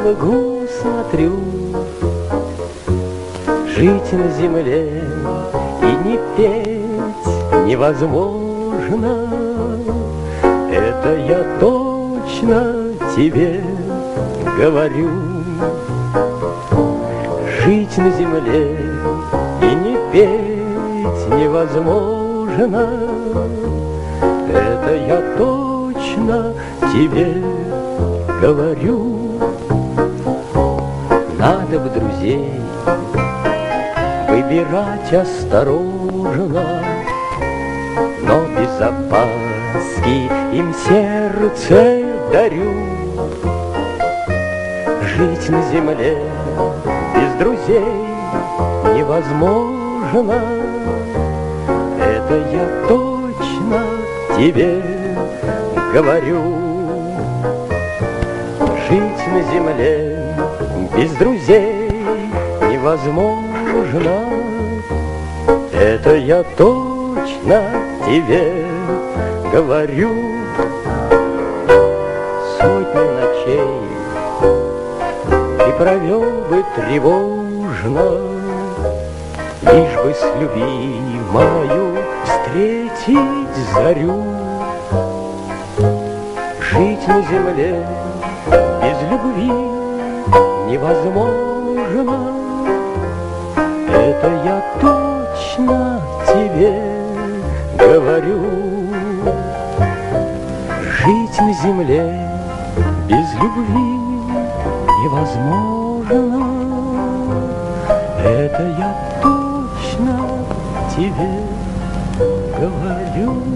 лгу смотрю. Жить на земле и не петь невозможно. Это я точно тебе говорю. Жить на земле и не петь невозможно. Это я точно тебе говорю. Надо бы друзей выбирать осторожно, но без опаски им сердце дарю. Жить на земле без друзей невозможно. Это я точно тебе говорю. Жить на земле без друзей невозможно. Это я точно тебе говорю. Сотни ночей ты провел бы тревожно, лишь бы с любимою встретить зарю. Жить на земле без любви невозможно. Это я точно тебе говорю. Жить на земле без любви невозможно. Это я точно тебе говорю.